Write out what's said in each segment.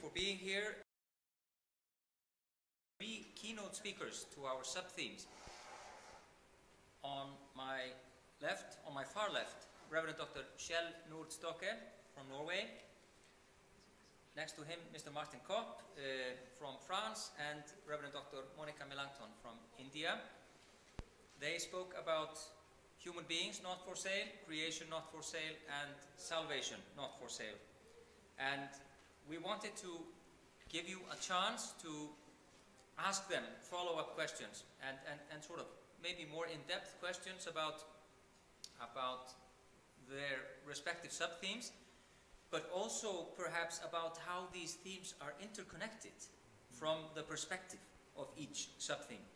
for being here. Three keynote speakers to our sub-themes. On my left, on my far left, Reverend Dr. Kjell Nordstokke from Norway. Next to him, Mr. Martin Kopp from France, and Reverend Dr. Monica Melangton from India. They spoke about human beings not for sale, creation not for sale, and salvation not for sale. And we wanted to give you a chance to ask them follow-up questions and sort of maybe more in-depth questions about their respective sub-themes, but also perhaps about how these themes are interconnected from the perspective of each sub-theme.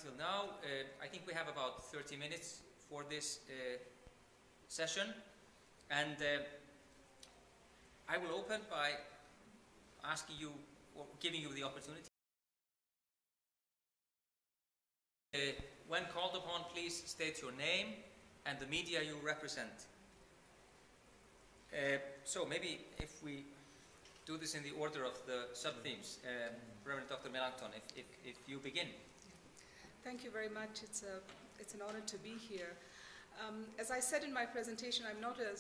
Till now, I think we have about 30 minutes for this session, and I will open by asking you, or giving you the opportunity. When called upon, please state your name and the media you represent. So maybe if we do this in the order of the sub-themes, Reverend Dr. Melangton, if you begin. Thank you very much. It's an honor to be here. As I said in my presentation, I'm not a...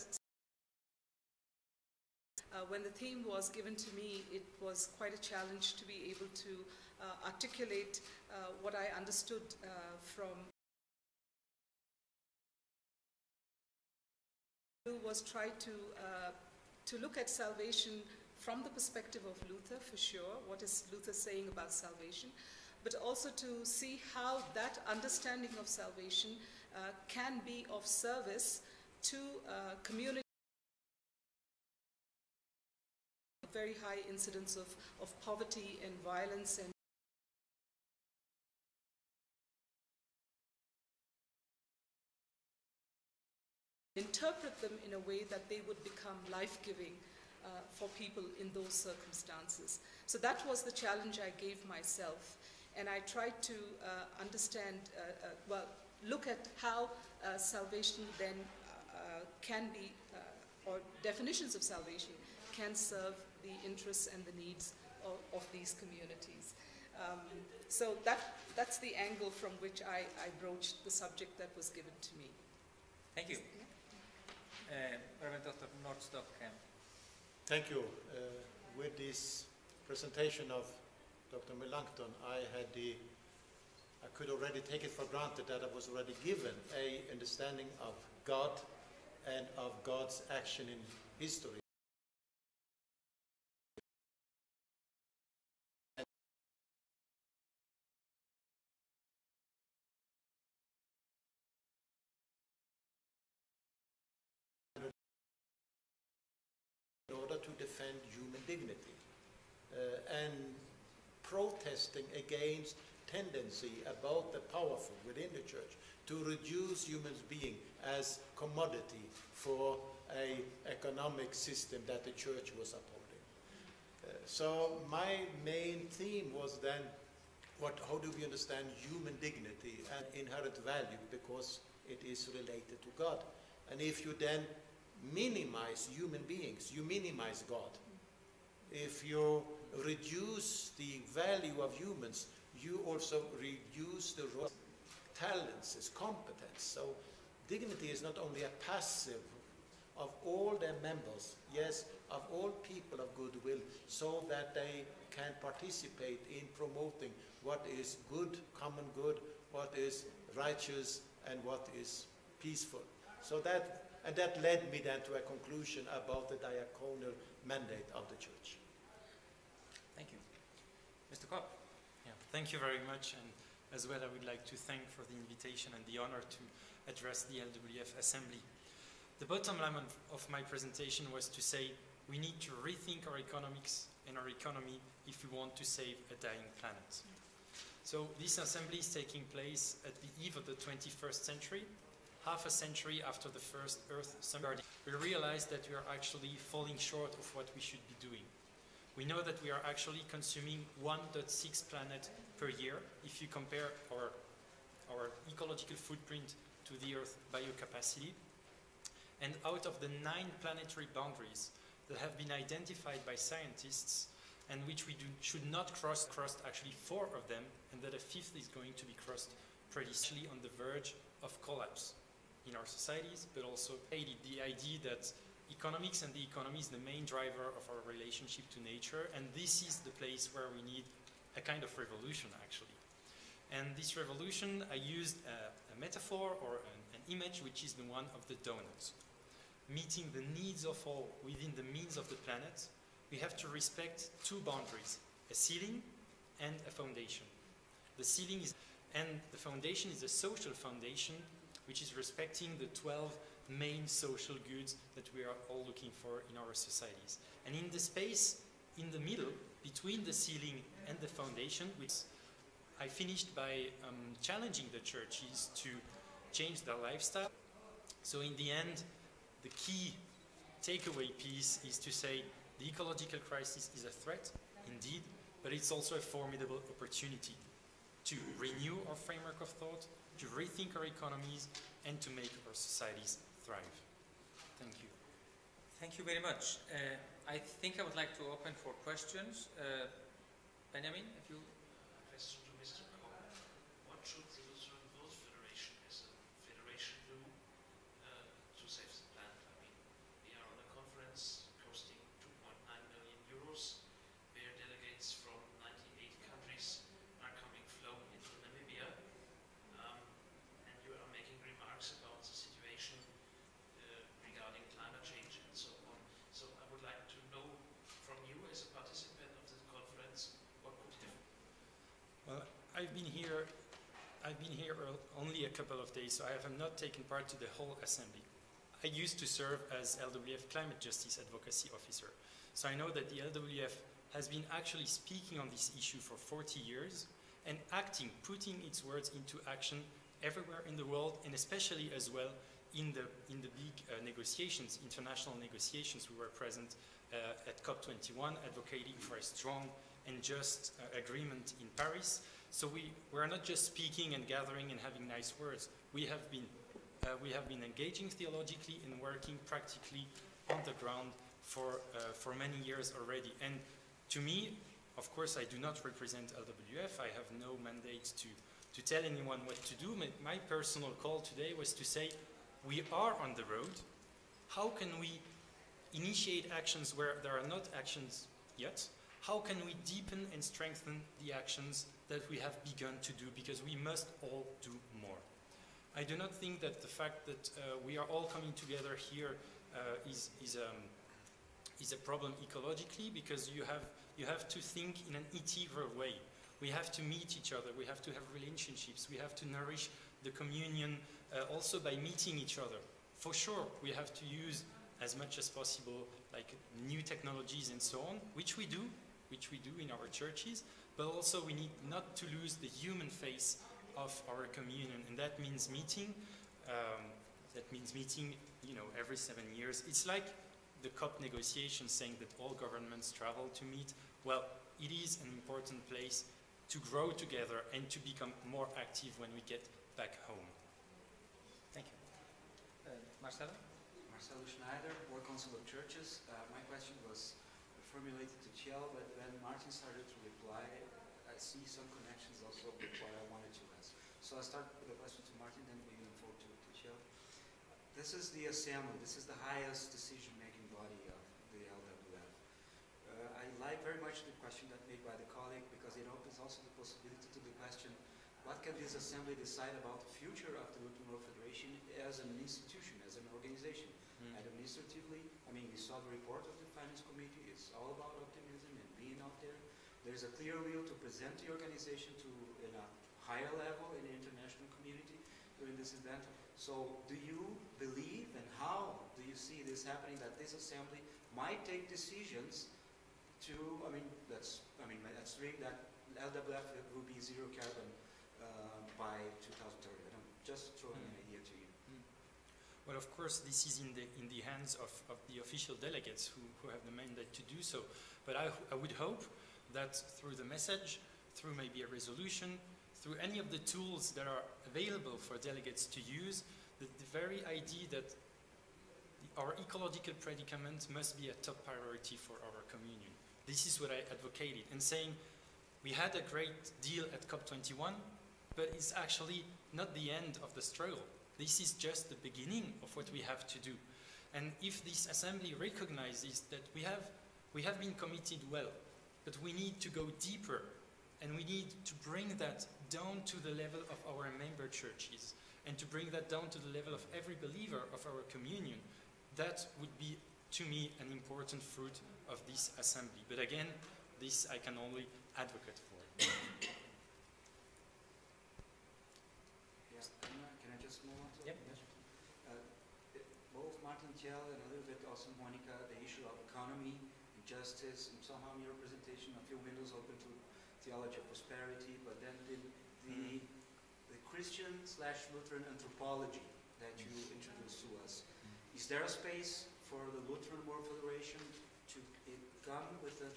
when the theme was given to me, it was quite a challenge to be able to articulate what I understood from... was try to look at salvation from the perspective of Luther, for sure. What is Luther saying about salvation? But also to see how that understanding of salvation can be of service to community. Very high incidence of poverty and violence, and interpret them in a way that they would become life-giving for people in those circumstances. So that was the challenge I gave myself, and I tried to understand, well, look at how salvation then can be, or definitions of salvation can serve the interests and the needs of these communities. So that's the angle from which I broached the subject that was given to me. Thank you. Reverend Dr. Nordstokke. Thank you. With this presentation of Dr. Melangton, I could already take it for granted that I was already given an understanding of God and of God's action in history. In order to defend human dignity and protesting against tendency about the powerful within the church to reduce human being as commodity for an economic system that the church was upholding. So my main theme was then, how do we understand human dignity and inherent value, because it is related to God. And if you then minimize human beings, you minimize God. If you reduce the value of humans, you also reduce the talents, competence. So dignity is not only a passive of all their members, yes, of all people of goodwill, so that they can participate in promoting what is good, common good, what is righteous, and what is peaceful. So that led me then to a conclusion about the diaconal mandate of the church. Thank you. Mr. Kopp. Yeah, thank you very much, and as well I would like to thank for the invitation and the honor to address the LWF Assembly. The bottom line of my presentation was to say we need to rethink our economics and our economy if we want to save a dying planet. So this assembly is taking place at the eve of the 21st century, half a century after the first Earth Summit. We realize that we are actually falling short of what we should be doing. We know that we are actually consuming 1.6 planet per year if you compare our ecological footprint to the Earth biocapacity. And out of the 9 planetary boundaries that have been identified by scientists, and which we should not crossed actually 4 of them, and that a 5th is going to be crossed pretty soon, on the verge of collapse in our societies, but also the idea that economics and the economy is the main driver of our relationship to nature, and this is the place where we need a kind of revolution, actually. And this revolution, I used a metaphor or an image, which is the one of the donuts. Meeting the needs of all within the means of the planet, we have to respect 2 boundaries, a ceiling and a foundation. The ceiling is, and the foundation is a social foundation, which is respecting the 12 main social goods that we are all looking for in our societies. And in the space in the middle, between the ceiling and the foundation, which I finished by challenging the churches to change their lifestyle. So in the end, the key takeaway piece is to say the ecological crisis is a threat, indeed, but it's also a formidable opportunity to renew our framework of thought, to rethink our economies, and to make our societies thrive. Thank you. Thank you very much. I think I would like to open for questions. Benjamin, if you... Question to Mr. Koch. What should the Lutheran World Federation as a federation do to save the planet? I mean, we are on a conference costing 2.9 million euros, where delegates from 98 countries are coming flowing into Namibia, and you are making remarks about the situation regarding climate change and so on. So I would like to know from you as a participant of the conference, what could happen? Well, I've been here only a couple of days, so I have not taken part to the whole assembly. I used to serve as LWF Climate Justice Advocacy Officer, so I know that the LWF has been actually speaking on this issue for 40 years and acting, putting its words into action everywhere in the world, and especially as well in the big negotiations, international negotiations. We were present at COP21, advocating for a strong and just agreement in Paris. So we are not just speaking and gathering and having nice words. We have been engaging theologically and working practically on the ground for many years already. And to me, of course, I do not represent LWF. I have no mandate to tell anyone what to do. My personal call today was to say, we are on the road. How can we initiate actions where there are not actions yet? How can we deepen and strengthen the actions that we have begun to do? Because we must all do more. I do not think that the fact that we are all coming together here is a problem ecologically, because you have to think in an integral way. We have to meet each other. We have to have relationships. We have to nourish the communion also by meeting each other. For sure, we have to use as much as possible like new technologies and so on, which we do in our churches, but also we need not to lose the human face of our communion, and that means meeting. You know, every 7 years. It's like the COP negotiations saying that all governments travel to meet. Well, it is an important place to grow together and to become more active when we get back home. Thank you. Marcelo? Marcelo Schneider, World Council of Churches. My question was formulated to Kjell, but when Martin started to reply, I see some connections also with what I wanted to ask. So I'll start with a question to Martin, then we move forward to Kjell. This is the assembly. This is the highest decision-making body of the LWF. I like very much the question that made by the colleague, because it opens also the possibility to the question, what can this assembly decide about the future of the Lutheran World Federation as an institution, as an organization? Administratively, I mean, we saw the report of the Finance Committee. It's all about optimism and being out there. There's a clear will to present the organization in a higher level in the international community during this event. So do you believe, and how do you see this happening, that this assembly might take decisions to, let's dream that LWF will be zero carbon by 2030. I'm just throwing an idea to you. Well, of course, this is in the hands of the official delegates who have the mandate to do so. But I would hope that through the message, through maybe a resolution, through any of the tools that are available for delegates to use, the very idea that our ecological predicament must be a top priority for our communion. This is what I advocated, and saying we had a great deal at COP21, but it's actually not the end of the struggle. This is just the beginning of what we have to do. And if this assembly recognizes that we have been committed well, but we need to go deeper, and we need to bring that down to the level of our member churches, and to bring that down to the level of every believer of our communion, that would be, to me, an important fruit of this assembly. But again, this I can only advocate for. Yeah, can I just move on to Yep. both Martin Tjell and a little bit also Monica, the issue of economy, justice, and somehow in your presentation, a few windows open to theology of prosperity, but then the Christian/Lutheran anthropology that you introduced to us. Is there a space for the Lutheran World Federation to come with a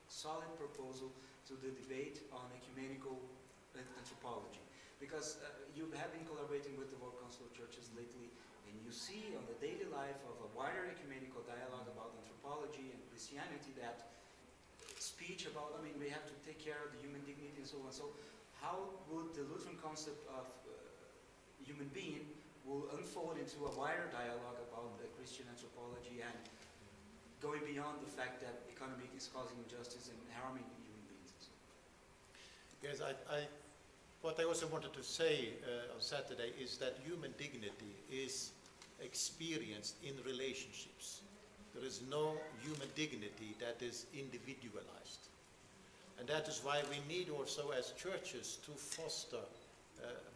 solid proposal to the debate on ecumenical anthropology? Because you have been collaborating with the World Council of Churches lately, and you see on the daily life of a wider ecumenical dialogue about anthropology and Christianity that speech about, I mean, we have to take care of the human dignity and so on. So how would the Lutheran concept of human being will unfold into a wider dialogue about the Christian anthropology and going beyond the fact that economy is causing injustice and harming human beings? Yes, what I also wanted to say on Saturday is that human dignity is experienced in relationships. There is no human dignity that is individualized. And that is why we need also as churches to foster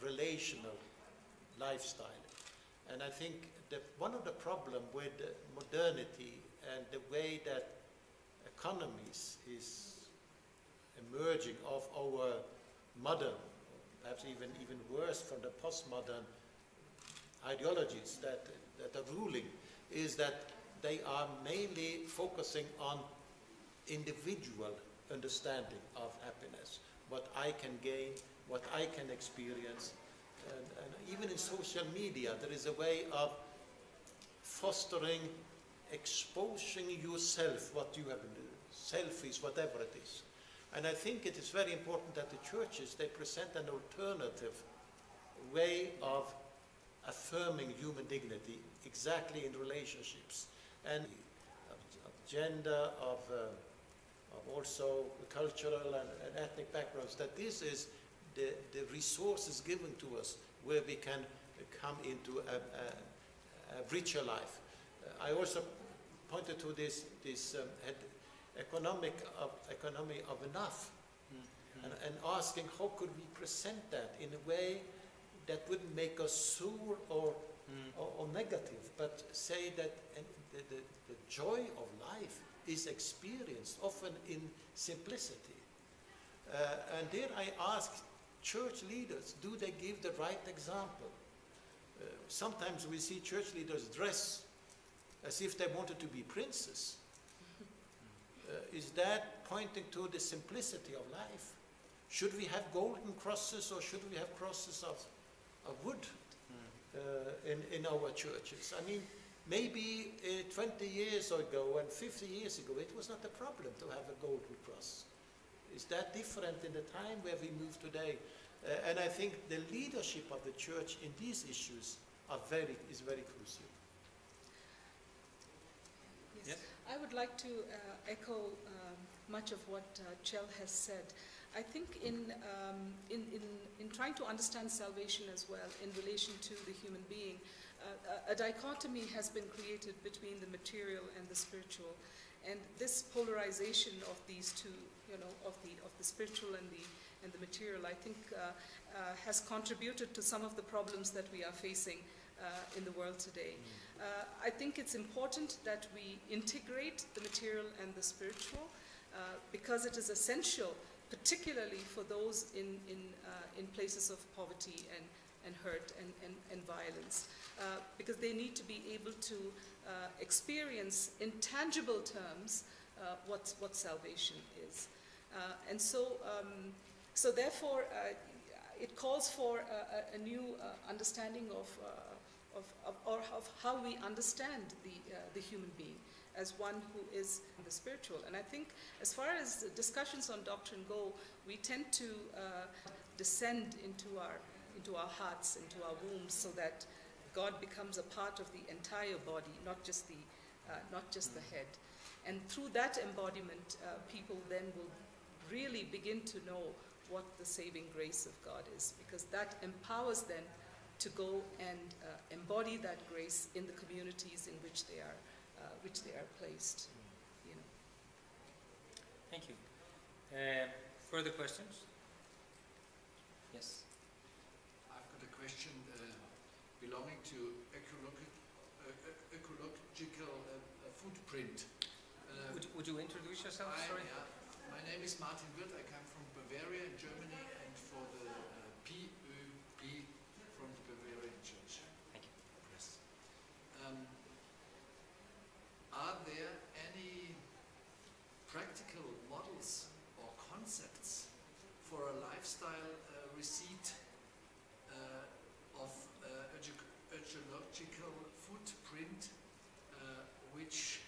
relational lifestyle. And I think that one of the problems with modernity and the way that economies is emerging of our modern, perhaps even worse from the postmodern ideologies that are ruling, is that they are mainly focusing on individual understanding of happiness, what I can gain, what I can experience. And even in social media, there is a way of fostering, exposing yourself, what you have been doing, selfies, whatever it is. And I think it is very important that the churches, they present an alternative way of affirming human dignity exactly in relationships, and of gender, of also cultural and ethnic backgrounds, that this is the resources given to us where we can come into a richer life. I also pointed to this economy of enough, and asking how could we present that in a way that wouldn't make us sour or negative, but say that the joy of life is experienced often in simplicity. And there I ask church leaders, do they give the right example? Sometimes we see church leaders dress as if they wanted to be princes. Is that pointing to the simplicity of life? Should we have golden crosses, or should we have crosses of wood in our churches? I mean, maybe 20 years ago and 50 years ago, it was not a problem to have a golden cross. Is that different in the time where we move today? And I think the leadership of the church in these issues is very crucial. Yes. I would like to echo much of what Kjell has said. I think in trying to understand salvation as well in relation to the human being, a dichotomy has been created between the material and the spiritual, and this polarization of these two, of the spiritual and the material, I think has contributed to some of the problems that we are facing in the world today. I think it's important that we integrate the material and the spiritual because it is essential, particularly for those in places of poverty and hurt and violence, because they need to be able to experience in tangible terms what salvation is. And so therefore, it calls for a new understanding of of how we understand the human being as one who is the spiritual. And I think as far as discussions on doctrine go, we tend to descend into our hearts, into our wombs, so that God becomes a part of the entire body, not just the head. And through that embodiment, people then will really begin to know what the saving grace of God is, because that empowers them to go and embody that grace in the communities in which they are placed. You know. Thank you. Further questions? Yes. I've got a question belonging to ecological footprint. Would you introduce yourself? Sorry. My name is Martin Wirth. I come from Bavaria in Germany, and for the PÖB from the Bavarian Church. Thank you. Yes. Are there any practical models or concepts for a lifestyle receipt of ecological footprint which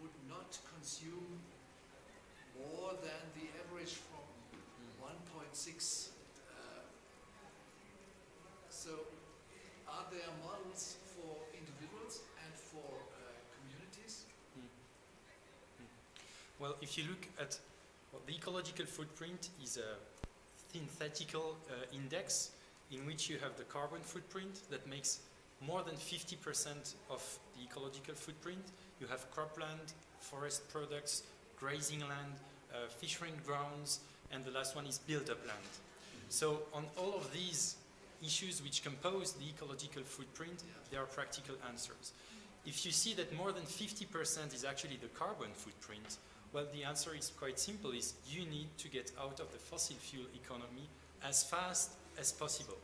would not consume more than the average from 1.6? So are there models for individuals and for communities? Well, if you look at the ecological footprint is a synthetical index in which you have the carbon footprint that makes more than 50% of the ecological footprint. You have cropland, forest products, grazing land, fishing grounds, and the last one is built-up land. So on all of these issues which compose the ecological footprint, there are practical answers. If you see that more than 50% is actually the carbon footprint, well, the answer is quite simple, is you need to get out of the fossil fuel economy as fast as possible.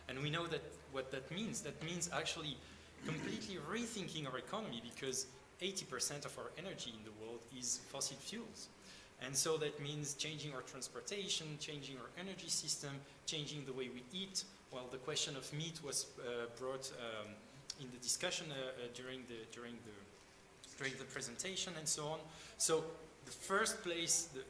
And we know that what that means. That means actually completely rethinking our economy, because 80% of our energy in the world is fossil fuels. And so that means changing our transportation, changing our energy system, changing the way we eat. Well, the question of meat was brought in the discussion during the presentation and so on. So the first place, the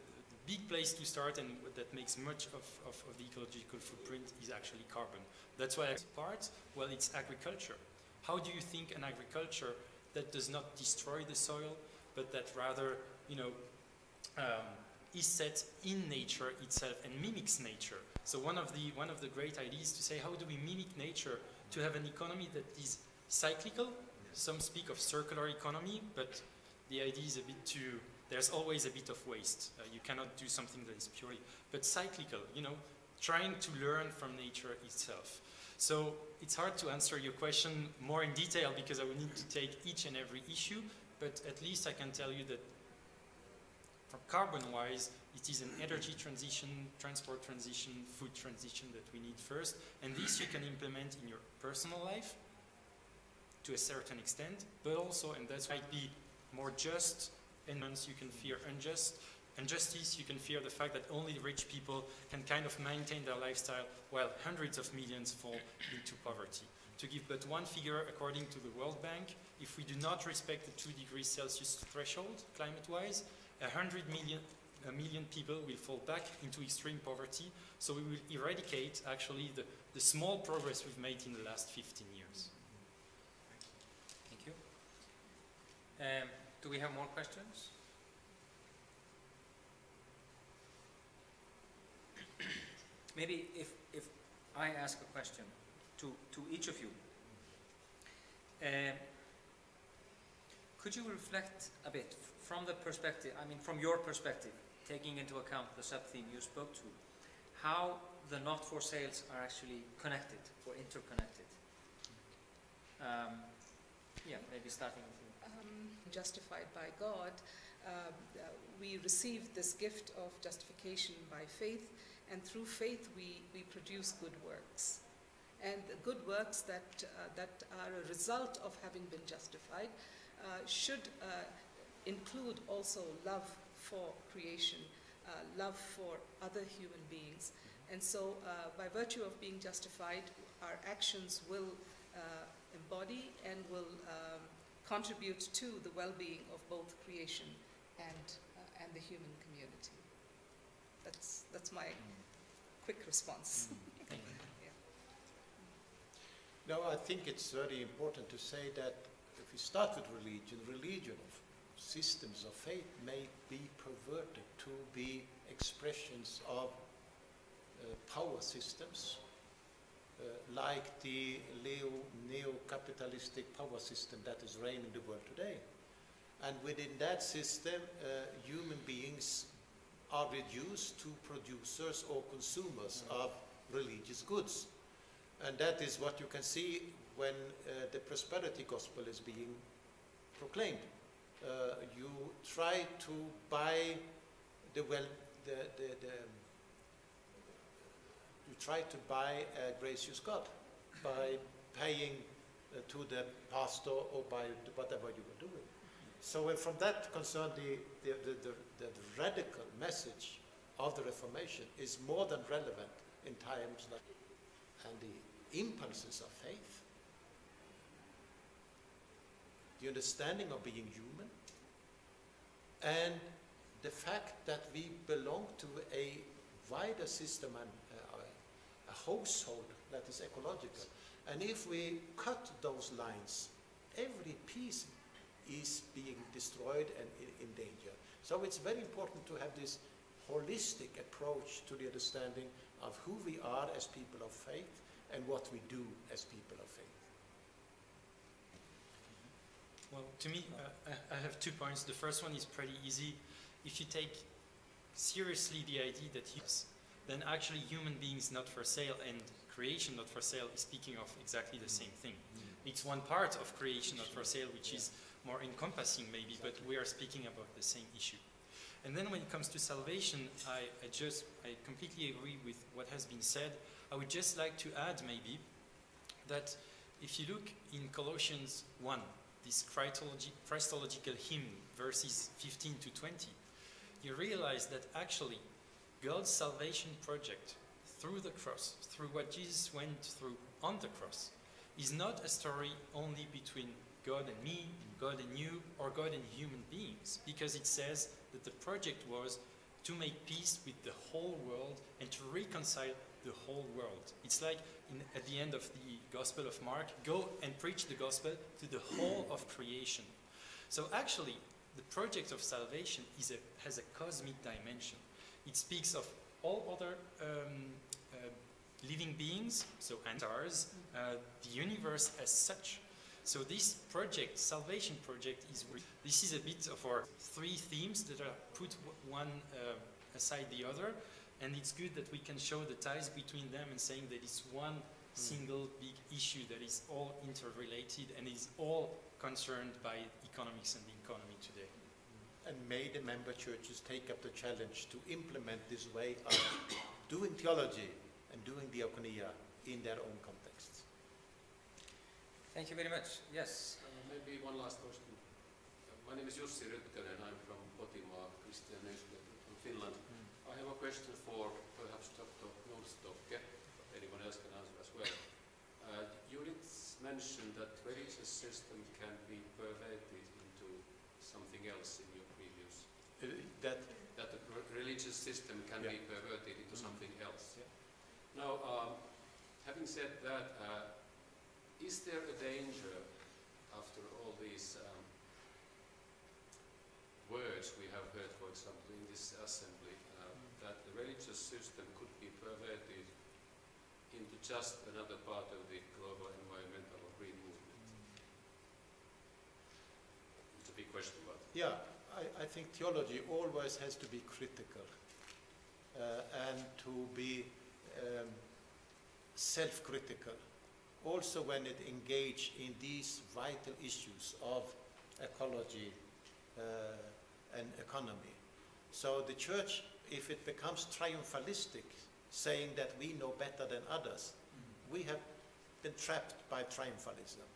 big place to start, and that makes much of the ecological footprint, is actually carbon. That's why part, well, it's agriculture. How do you think an agriculture that does not destroy the soil, but that rather, is set in nature itself and mimics nature? So one of the great ideas to say, how do we mimic nature to have an economy that is cyclical? Some speak of circular economy, but the idea is a bit too, there's always a bit of waste. You cannot do something that is purely, but cyclical, trying to learn from nature itself. So it's hard to answer your question more in detail because I will need to take each and every issue, but at least I can tell you that from carbon-wise, it is an energy transition, transport transition, food transition that we need first, and this you can implement in your personal life to a certain extent, but also, and that might be more just, and once you can fear injustice, you can fear the fact that only rich people can kind of maintain their lifestyle while hundreds of millions fall into poverty. To give but one figure, according to the World Bank, if we do not respect the 2 degrees Celsius threshold, climate-wise, 100 million people will fall back into extreme poverty. So we will eradicate, actually, the small progress we've made in the last 15 years. Thank you. Do we have more questions? Maybe if I ask a question to each of you, could you reflect a bit from the perspective, from your perspective, taking into account the sub-theme you spoke to, how the not for sales are actually connected or interconnected? Maybe starting with you. Justified by God, we receive this gift of justification by faith, and through faith we produce good works. And the good works that are a result of having been justified should include also love for creation, love for other human beings. And so by virtue of being justified, our actions will embody and will contribute to the well-being of both creation and the human community. That's my quick response. Thank you. Now, I think it's very important to say that if we start with religion of systems of faith may be perverted to be expressions of power systems, like the neo-capitalistic power system that is reigning the world today. And within that system, human beings are reduced to producers or consumers of religious goods. And that is what you can see when the prosperity gospel is being proclaimed. You try to buy you try to buy a gracious God by paying to the pastor or by whatever you were doing. So from that concern, the radical message of the Reformation is more than relevant in times like, and the impulses of faith, the understanding of being human, and the fact that we belong to a wider system and a household that is ecological. And if we cut those lines, every piece is being destroyed and in danger. So it's very important to have this holistic approach to the understanding of who we are as people of faith and what we do as people of faith. Well, to me, I have 2 points. The first one is pretty easy. If you take seriously the idea that then actually human beings not for sale and creation not for sale is speaking of exactly the same thing. It's one part of creation not for sale which is more encompassing maybe, but we are speaking about the same issue. And then when it comes to salvation, I completely agree with what has been said. I would just like to add maybe that if you look in Colossians 1, this Christological hymn, verses 15 to 20, you realize that actually God's salvation project through the cross, through what Jesus went through on the cross, is not a story only between God and me, God and you, or God and human beings, because it says that the project was to make peace with the whole world and to reconcile the whole world. It's like at the end of the Gospel of Mark, go and preach the gospel to the whole of creation. So actually, the project of salvation has a cosmic dimension. It speaks of all other living beings, so and ours, the universe as such. So this project, salvation project, this is a bit of our 3 themes that are put one aside the other, and it's good that we can show the ties between them and saying that it's one single big issue that is all interrelated and is all concerned by economics and the economy today. And may the member churches take up the challenge to implement this way of doing theology and doing diaconia in their own contexts. Thank you very much. Yes. Maybe one last question. My name is Jussi Rytkönen. I'm from Kotimaa Christian newspaper from Finland. I have a question for perhaps Dr. Nordstokke, but anyone else can answer as well. You did mention that religious system can be perverted into something else in your previous... that the religious system can be perverted into something else. Yeah. Now, having said that, is there a danger after all these words we have heard, for example, in this assembly, that the religious system could be perverted into just another part of the global environmental or green movement? It's a big question, but... Yeah, I think theology always has to be critical and to be self-critical. Also when it engages in these vital issues of ecology and economy. So the church, if it becomes triumphalistic, saying that we know better than others, we have been trapped by triumphalism.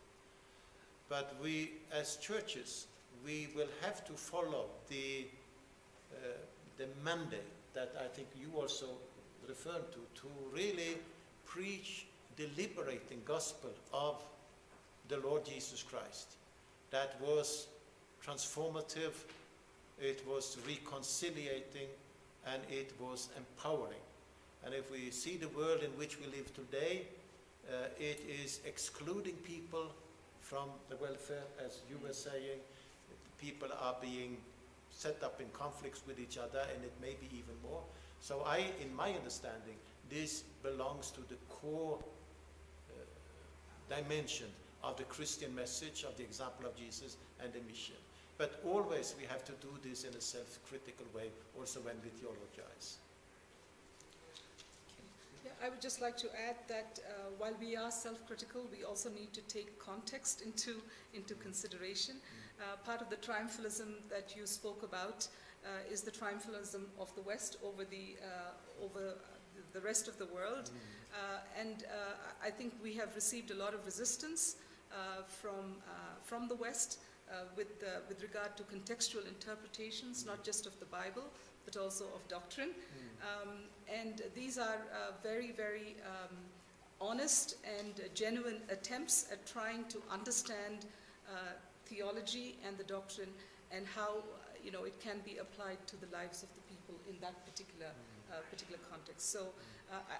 But we, as churches, we will have to follow the mandate that I think you also referred to really preach the liberating gospel of the Lord Jesus Christ. That was transformative, it was reconciliating, and it was empowering. And if we see the world in which we live today, it is excluding people from the welfare, as you were saying. People are being set up in conflicts with each other, and it may be even more. So in my understanding, this belongs to the core dimension of the Christian message, of the example of Jesus and the mission. But always we have to do this in a self-critical way, also when we theologize. Yeah, I would just like to add that while we are self-critical, we also need to take context into consideration. Part of the triumphalism that you spoke about is the triumphalism of the West over the rest of the world. And I think we have received a lot of resistance from the West with regard to contextual interpretations, not just of the Bible, but also of doctrine. And these are very, very honest and genuine attempts at trying to understand theology and the doctrine and how it can be applied to the lives of the people in that particular context. So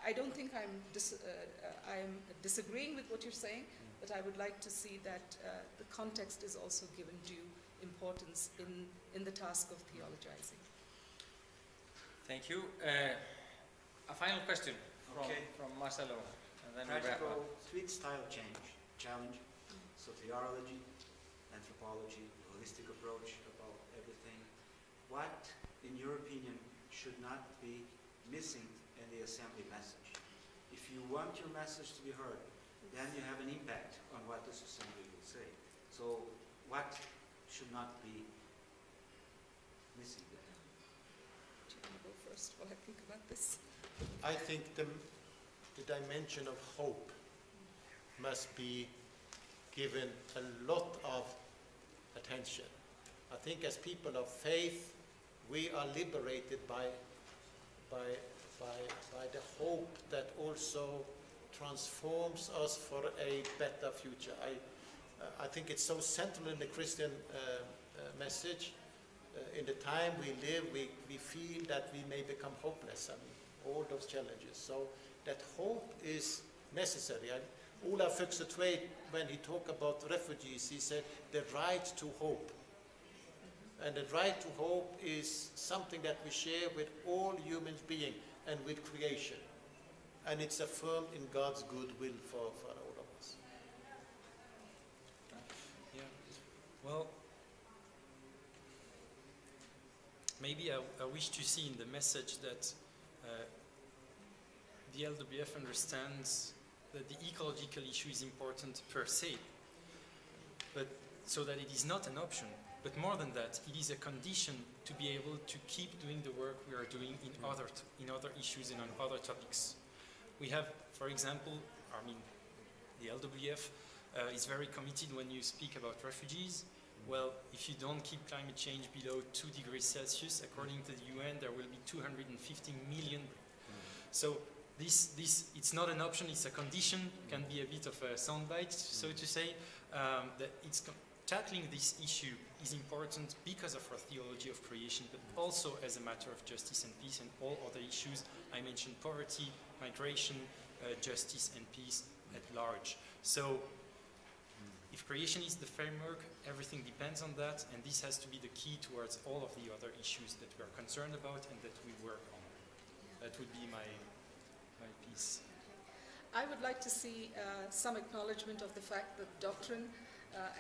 I don't think I'm disagreeing with what you're saying, but I would like to see that the context is also given due importance in the task of theologizing. Thank you. A final question from Marcelo, and then we wrap up. Practical tweet-style challenge. So theology, anthropology, holistic approach about everything. What, in your opinion, should not be missing in the assembly message? If you want your message to be heard, then you have an impact on what this assembly will say. So what should not be missing there? Do you want to go first while I think about this? I think the dimension of hope must be given a lot of attention. I think as people of faith, we are liberated by the hope that also transforms us for a better future. I think it's so central in the Christian message. In the time we live, we feel that we may become hopeless. I mean, all those challenges. So that hope is necessary. Ola Fuxetveit, when he talked about refugees, he said the right to hope. And the right to hope is something that we share with all human beings and with creation. And it's affirmed in God's goodwill for all of us. Yeah. Well, maybe I wish to see in the message that the LWF understands that the ecological issue is important per se, but so that it is not an option. But more than that, it is a condition to be able to keep doing the work we are doing in other issues and on other topics. We have, for example, the LWF is very committed when you speak about refugees. Well, if you don't keep climate change below 2 degrees Celsius, according to the UN, there will be 250 million. So it's not an option, it's a condition, can be a bit of a soundbite, so to say, that tackling this issue is important because of our theology of creation, but also as a matter of justice and peace and all other issues. I mentioned poverty, migration, justice and peace at large. So if creation is the framework, everything depends on that, and this has to be the key towards all of the other issues that we are concerned about and that we work on. That would be my piece. I would like to see some acknowledgement of the fact that doctrine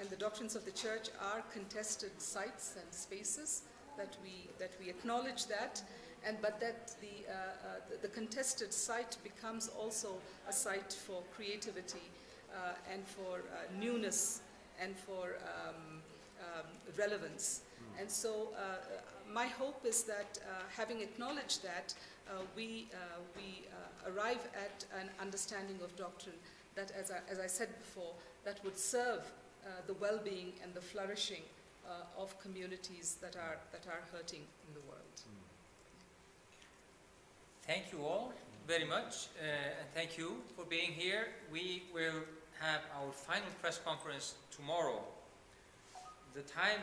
and the doctrines of the Church are contested sites and spaces, that we acknowledge that, but that the contested site becomes also a site for creativity and for newness and for relevance. And so my hope is that having acknowledged that, we arrive at an understanding of doctrine that, as I said before, that would serve the well-being and the flourishing of communities that are hurting in the world. Thank you all very much, and thank you for being here. We will have our final press conference tomorrow. The time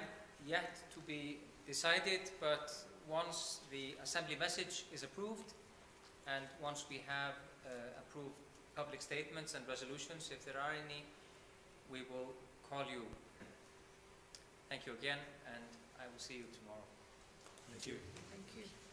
yet to be decided, but once the assembly message is approved and once we have approved public statements and resolutions, if there are any, we will call you. Thank you again, and I will see you tomorrow. Thank you. Thank you.